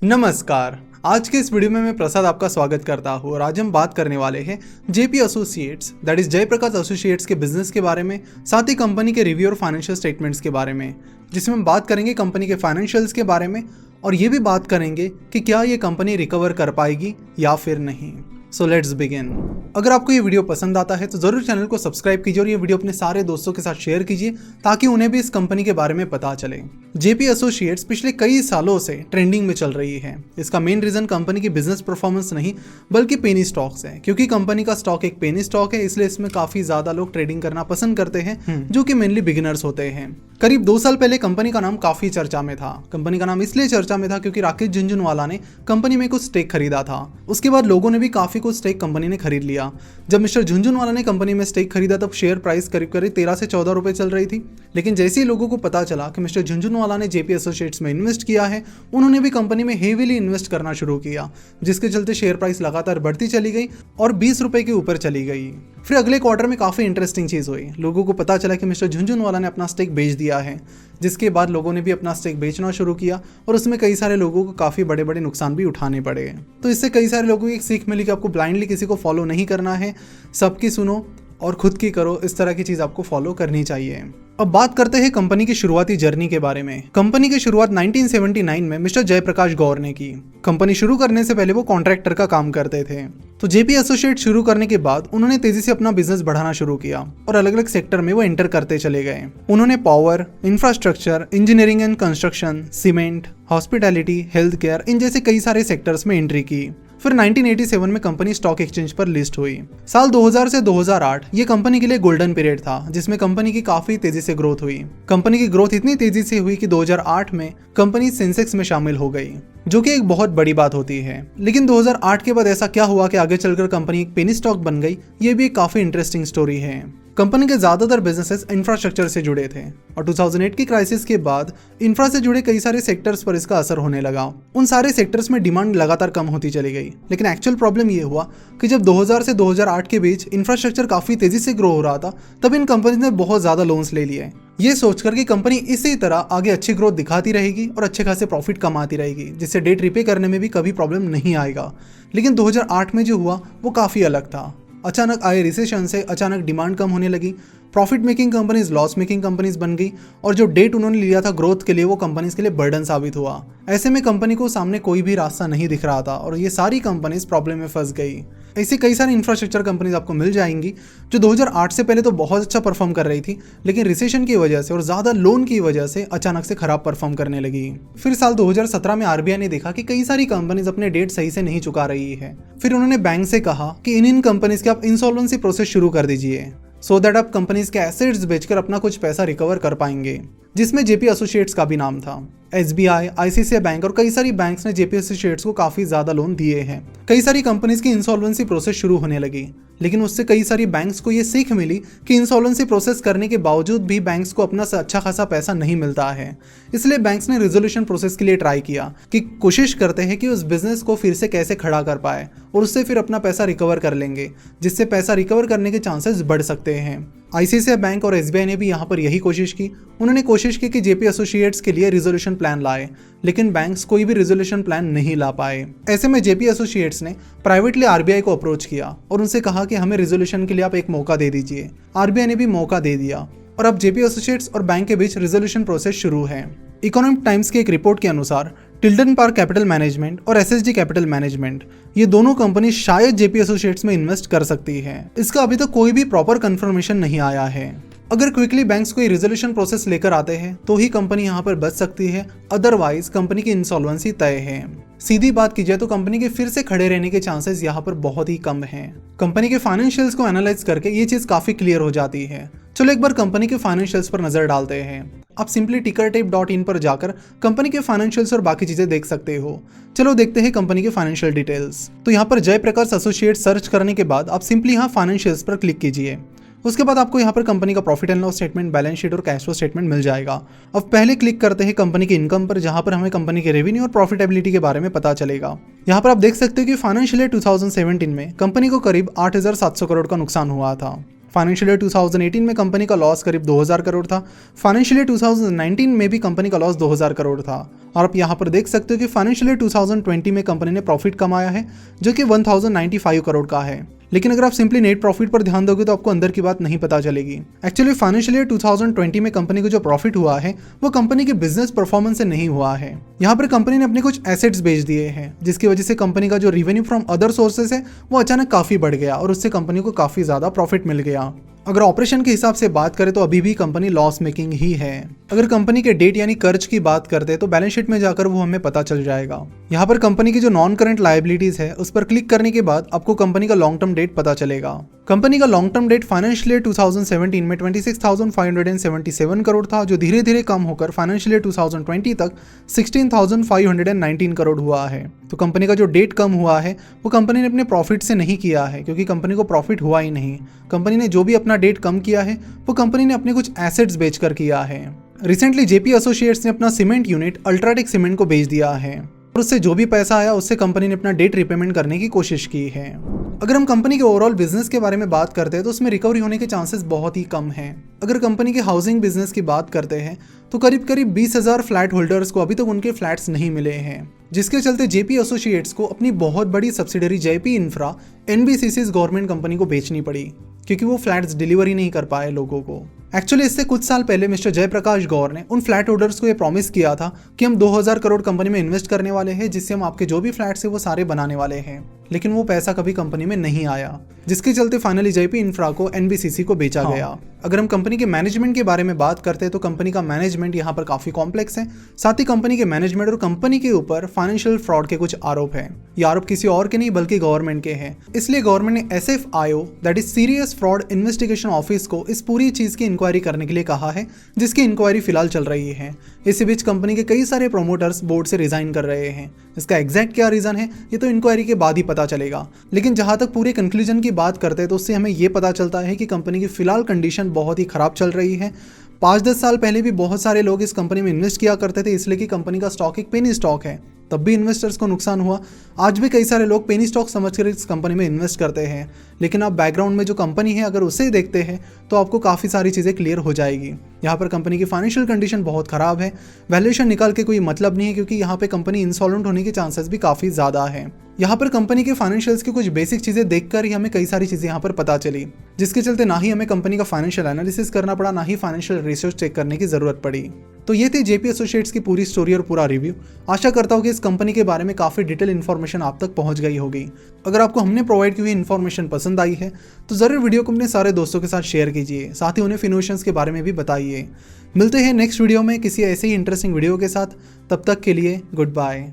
नमस्कार। आज के इस वीडियो में मैं प्रसाद आपका स्वागत करता हूँ और आज हम बात करने वाले हैं JP associates that is Jaiprakash associates के बिजनेस के बारे में, साथ ही कंपनी के रिव्यू और फाइनेंशियल स्टेटमेंट्स के बारे में, जिसमें हम बात करेंगे कंपनी के फाइनेंशियल्स के बारे में और ये भी बात करेंगे कि क्या ये कंपनी रिकवर कर पाएगी या फिर नहीं। So let's begin. अगर आपको ये वीडियो पसंद आता है तो जरूर चैनल को सब्सक्राइब कीजिए और ये वीडियो अपने सारे दोस्तों के साथ शेयर कीजिए ताकि उन्हें भी इस कंपनी के बारे में पता चले। जेपी एसोसिएट्स पिछले कई सालों से ट्रेंडिंग में चल रही है। इसका मेन रीजन कंपनी की बिजनेस परफॉर्मेंस नहीं बल्कि पेनी स्टॉक्स है, क्योंकि कंपनी का स्टॉक एक पेनी स्टॉक है, इसलिए इसमें काफी ज्यादा लोग ट्रेडिंग करना पसंद करते हैं जो कि मेनली बिगिनर्स होते हैं। करीब 2 साल पहले कंपनी का नाम काफी चर्चा में था। कंपनी का नाम इसलिए चर्चा में था क्योंकि राकेश झुनझुनवाला ने कंपनी में कुछ स्टेक खरीदा था। उसके बाद लोगों ने भी काफी कुछ स्टेक कंपनी ने खरीद लिया। जब मिस्टर झुनझुनवाला ने कंपनी में स्टेक खरीदा तब शेयर प्राइस करीब 13 से 14 रुपए चल रही थी। लेकिन जैसे ही लोगों को पता चला कि मिस्टर झुनझुनवाला ने जेपी एसोसिएट्स में इन्वेस्ट किया है, उन्होंने भी कंपनी में हेवीली इन्वेस्ट करना शुरू किया, जिसके चलते शेयर प्राइस लगातार बढ़ती चली गई और 20 रुपए के ऊपर चली गई। फिर अगले क्वार्टर में काफी इंटरेस्टिंग चीज हुई। लोगों को पता चला कि मिस्टर झुनझुनवाला ने अपना स्टेक बेच दिया है, जिसके बाद लोगों ने भी अपना स्टेक बेचना शुरू किया और उसमें कई सारे लोगों को काफी बड़े बड़े नुकसान भी उठाने पड़े। तो इससे कई सारे लोगों को एक सीख मिली कि आपको ब्लाइंडली किसी को फॉलो नहीं करना है, सबकी सुनो और खुद की करो। इस तरह की चीज आपको फॉलो करनी चाहिए। अब बात करते हैं कंपनी की शुरुआती जर्नी के बारे में। कंपनी की शुरुआत 1979 में मिस्टर जयप्रकाश गौर ने की। कंपनी शुरू करने से पहले वो कॉन्ट्रैक्टर का काम करते थे। तो जेपी एसोसिएट शुरू करने के बाद उन्होंने तेजी से अपना बिजनेस बढ़ाना शुरू किया और अलग अलग सेक्टर में वो एंटर करते चले गए। उन्होंने power, infrastructure, engineering and construction, cement, hospitality, health care, इन जैसे कई सारे सेक्टर्स में एंट्री की। फिर 1987 में कंपनी स्टॉक एक्सचेंज पर लिस्ट हुई। साल 2000 से 2008 ये कंपनी के लिए गोल्डन पीरियड था, जिसमें कंपनी की काफी तेजी से ग्रोथ हुई। कंपनी की ग्रोथ इतनी तेजी से हुई कि 2008 में कंपनी सेंसेक्स में शामिल हो गई, जो कि एक बहुत बड़ी बात होती है। लेकिन 2008 के बाद ऐसा क्या हुआ कि आगे चलकर कंपनी एक पेनी स्टॉक बन गई, ये भी एक काफी इंटरेस्टिंग स्टोरी है। कंपनी के ज्यादातर बिजनेसेस इंफ्रास्ट्रक्चर से जुड़े थे और 2008 की क्राइसिस के बाद इंफ्रा से जुड़े कई सारे सेक्टर्स पर इसका असर होने लगा। उन सारे सेक्टर्स में डिमांड लगातार कम होती चली गई। लेकिन एक्चुअल प्रॉब्लम ये हुआ कि जब 2000 से 2008 के बीच इंफ्रास्ट्रक्चर काफी तेजी से ग्रो हो रहा था, तब इन कंपनी ने बहुत ज्यादा लोन्स ले लिए, ये सोचकर कि कंपनी इसी तरह आगे अच्छी ग्रोथ दिखाती रहेगी और अच्छे खासे प्रॉफिट कमाती रहेगी, जिससे डेट रिपे करने में भी कभी प्रॉब्लम नहीं आएगा। लेकिन 2008 में जो हुआ वो काफी अलग था। अचानक आए रिसेशन से अचानक डिमांड कम होने लगी, profit making companies loss making companies बन गई और जो डेट उन्होंने लिया था ग्रोथ के लिए वो कंपनीज के लिए बर्डन साबित हुआ। ऐसे में कंपनी को सामने कोई भी रास्ता नहीं दिख रहा था और ये सारी कंपनीज प्रॉब्लम में फंस गई। ऐसी कई सारी इंफ्रास्ट्रक्चर कंपनीज आपको मिल जाएंगी जो 2008 से पहले तो बहुत अच्छा परफॉर्म कर रही थी, लेकिन रिसेशन की वजह से और ज्यादा लोन की वजह से अचानक से खराब परफॉर्म करने लगी। फिर साल 2017 में आरबीआई ने देखा कि कई सारी कंपनीज अपने डेट सही से नहीं चुका रही है। फिर उन्होंने बैंक से कहा कि इन कंपनीज के आप इंसॉल्वेंसी प्रोसेस शुरू कर दीजिए, सो दैट आप कंपनीज के एसेट्स बेचकर अपना कुछ पैसा रिकवर कर पाएंगे, जिसमें जेपी एसोसिएट्स का भी नाम था। एसबीआई, आईसीआईसीआई बैंक और कई सारी बैंक्स ने जेपी एसोसिएट्स को काफी ज्यादा लोन दिए हैं। कई सारी कंपनीज की इंसॉल्वेंसी प्रोसेस शुरू होने लगी, लेकिन उससे कई सारी बैंक्स को ये सीख मिली कि इंसॉल्वेंसी प्रोसेस करने के बावजूद भी बैंक्स को अपना अच्छा खासा पैसा नहीं मिलता है। इसलिए बैंक्स ने रिजोल्यूशन प्रोसेस के लिए ट्राई किया कि कोशिश करते हैं कि उस बिजनेस को फिर से कैसे खड़ा कर पाए और उससे फिर अपना पैसा रिकवर कर लेंगे, जिससे पैसा रिकवर करने के चांसेस बढ़ सकते हैं। आईसीआईसीआई बैंक और एसबीआई ने भी यहाँ पर यही कोशिश की। उन्होंने कोशिश की कि जेपी एसोसिएट्स के लिए रिजोल्यूशन प्लान लाए, लेकिन बैंक्स कोई भी रिजोल्यूशन प्लान नहीं ला पाए। ऐसे में जेपी एसोसिएट्स ने प्राइवेटली आरबीआई को अप्रोच किया और उनसे कहा कि हमें रिजोल्यूशन के लिए आप एक मौका दे दीजिए। आरबीआई ने भी मौका दे दिया और अब जेपी एसोसिएट्स और बैंक के बीच रिजोल्यूशन प्रोसेस शुरू है। इकोनॉमिक टाइम्स की एक रिपोर्ट के अनुसार टिल्टन पार्क कैपिटल मैनेजमेंट और एसएसजी कैपिटल मैनेजमेंट, ये दोनों कंपनी शायद जेपी एसोसिएट्स में इन्वेस्ट कर सकती है। इसका अभी तक कोई भी प्रॉपर कंफर्मेशन नहीं आया है। अगर क्विकली बैंक्स कोई रिजोल्यूशन प्रोसेस लेकर आते हैं तो ही कंपनी यहाँ पर बच सकती है, अदरवाइज कंपनी की इंसॉल्वेंसी तय है। सीधी बात की जाए तो कंपनी के फिर से खड़े रहने के चांसेस यहाँ पर बहुत ही कम हैं। कंपनी के फाइनेंशियल्स को एनालाइज करके ये चीज काफी क्लियर हो जाती है। चलो एक बार कंपनी के फाइनेंशियल्स पर नजर डालते हैं। आप सिंपली tickertape.in पर जाकर कंपनी के फाइनेंशियल्स और बाकी चीजें देख सकते हो। चलो देखते हैं कंपनी के फाइनेंशियल डिटेल्स। तो यहाँ पर जयप्रकाश एसोसिएट सर्च करने के बाद आप सिंपली यहाँ फाइनेंशियल्स पर क्लिक कीजिए। उसके बाद आपको यहाँ पर कंपनी का profit and loss statement, balance sheet और कैश फ्लो स्टेटमेंट मिल जाएगा। अब पहले क्लिक करते हैं कंपनी की इनकम पर, जहाँ पर हमें कंपनी के रेवेन्यू और प्रॉफिटेबिलिटी के बारे में पता चलेगा। यहाँ पर आप देख सकते हो कि फाइनेंशियल ईयर 2017 में कंपनी को करीब 8,700 करोड़ का नुकसान हुआ था। फाइनेंशियल ईयर 2018 में कंपनी का लॉस करीब 2000 करोड़ था। फाइनेंशियल ईयर 2019 में भी कंपनी का लॉस 2000 करोड़ था और आप यहाँ पर देख सकते हो कि फाइनेंशियल ईयर 2020 में कंपनी ने प्रॉफिट कमाया है जो कि 1095 करोड़ का है। लेकिन अगर आप सिंपली नेट प्रॉफिट पर ध्यान दोगे तो आपको अंदर की बात नहीं पता चलेगी। एक्चुअली फाइनेंशियल ईयर 2020 में कंपनी को जो प्रॉफिट हुआ है वो कंपनी के बिजनेस परफॉर्मेंस से नहीं हुआ है। यहाँ पर कंपनी ने अपने कुछ एसेट्स बेच दिए हैं जिसकी वजह से कंपनी का जो रेवेन्यू फ्रॉम अदर सोर्सेस है वो अचानक काफी बढ़ गया और उससे कंपनी को काफी ज्यादा प्रॉफिट मिल गया। अगर ऑपरेशन के हिसाब से बात करें तो अभी भी कंपनी लॉस मेकिंग ही है। अगर कंपनी के डेट यानी कर्ज की बात करते हैं तो बैलेंस शीट में जाकर वो हमें पता चल जाएगा। यहाँ पर कंपनी की जो नॉन करंट लायबिलिटीज है उस पर क्लिक करने के बाद आपको कंपनी का लॉन्ग टर्म डेट पता चलेगा। कंपनी का long term debt financial year 2017 में 26,577 करोड़ था जो धीरे धीरे कम होकर फाइनेंशियल ईयर 2020 तक 16,519 करोड़ हुआ है। तो कंपनी का जो डेट कम हुआ है वो कंपनी ने अपने प्रॉफिट से नहीं किया है क्योंकि कंपनी को प्रॉफिट हुआ ही नहीं। कंपनी ने जो भी अपना डेट कम किया है वो कंपनी ने अपने कुछ एसेट्स बेचकर किया है। रिसेंटली जेपी एसोसिएट्स ने अपना सीमेंट यूनिट अल्ट्राटेक सीमेंट को बेच दिया है और उससे जो भी पैसा आया उससे कंपनी ने अपना डेट रिपेमेंट करने की कोशिश की है। अगर हम कंपनी के ओवरऑल बिजनेस के बारे में बात करते हैं तो उसमें रिकवरी होने के चांसेस बहुत ही कम हैं। अगर कंपनी के हाउसिंग बिजनेस की बात करते हैं तो करीब करीब 20,000 फ्लैट होल्डर्स को अभी तक उनके फ्लैट्स नहीं मिले हैं, जिसके चलते जेपी एसोसिएट्स को अपनी बहुत बड़ी subsidiary JP infra NBCC government company को बेचनी पड़ी क्योंकि वो फ्लैट्स डिलीवरी नहीं कर पाए लोगों को। एक्चुअली इससे कुछ साल पहले मिस्टर जयप्रकाश गौर ने उन फ्लैट होल्डर्स को ये प्रॉमिस किया था कि हम 2000 करोड़ कंपनी में इन्वेस्ट करने वाले हैं जिससे हम आपके जो भी फ्लैट्स है वो सारे बनाने वाले हैं, लेकिन वो पैसा कभी कंपनी में नहीं आया, जिसके चलते फाइनली जेपी इंफ्रा को एनबीसीसी को बेचा गया। अगर हम कंपनी के मैनेजमेंट के बारे में बात करते हैं तो कंपनी का मैनेजमेंट यहाँ पर काफी कॉम्प्लेक्स है। साथ ही कंपनी के मैनेजमेंट और कंपनी के ऊपर फाइनेंशियल फ्रॉड के कुछ आरोप है। ये आरोप किसी और के नहीं बल्कि गवर्नमेंट के हैं। इसलिए गवर्नमेंट ने SFIO that is serious fraud investigation office को इस पूरी चीज की इंक्वायरी करने के लिए कहा है, जिसकी इंक्वायरी फिलहाल चल रही है। इसी बीच कंपनी के कई सारे प्रोमोटर्स बोर्ड से रिजाइन कर रहे हैं। इसका एग्जैक्ट क्या रीजन है ये तो इंक्वायरी के बाद ही पता चलेगा, लेकिन जहां तक पूरे कंक्लूजन की बात करते हैं तो उससे हमें ये पता चलता है कि कंपनी की फिलहाल कंडीशन बहुत ही खराब चल रही है। 5-10 साल पहले भी बहुत सारे लोग इस कंपनी में इन्वेस्ट किया करते थे इसलिए कि कंपनी का स्टॉक एक पेनी स्टॉक है, तब भी इन्वेस्टर्स को नुकसान हुआ। आज भी कई सारे लोग पेनी स्टॉक समझकर इस कंपनी में इन्वेस्ट करते हैं, लेकिन आप बैकग्राउंड में जो कंपनी है अगर उसे देखते हैं तो आपको काफ़ी सारी चीज़ें क्लियर हो जाएगी। यहाँ पर कंपनी की फाइनेंशियल कंडीशन बहुत ख़राब है। वैल्यूएशन निकाल के कोई मतलब नहीं है क्योंकि यहाँ पे कंपनी इंसॉल्वेंट होने के चांसेस भी काफ़ी ज़्यादा है। यहाँ पर कंपनी के फाइनेंशियल्स की कुछ बेसिक चीज़ें देखकर ही हमें कई सारी चीज़ें यहाँ पर पता चली, जिसके चलते ना ही हमें कंपनी का फाइनेंशियल एनालिसिस करना पड़ा, ना ही फाइनेंशियल रिसर्च चेक करने की ज़रूरत पड़ी। तो ये थी जेपी एसोसिएट्स की पूरी स्टोरी और पूरा रिव्यू। आशा करता हूँ कि इस कंपनी के बारे में काफ़ी डिटेल इन्फॉर्मेशन आप तक पहुँच गई होगी। अगर आपको हमने प्रोवाइड की हुई इन्फॉर्मेशन पसंद आई है तो ज़रूर वीडियो को अपने सारे दोस्तों के साथ शेयर कीजिए, साथ ही उन्हें फिनोवेशंस के बारे में भी बताइए। मिलते हैं नेक्स्ट वीडियो में किसी ऐसे ही इंटरेस्टिंग वीडियो के साथ। तब तक के लिए गुड बाय।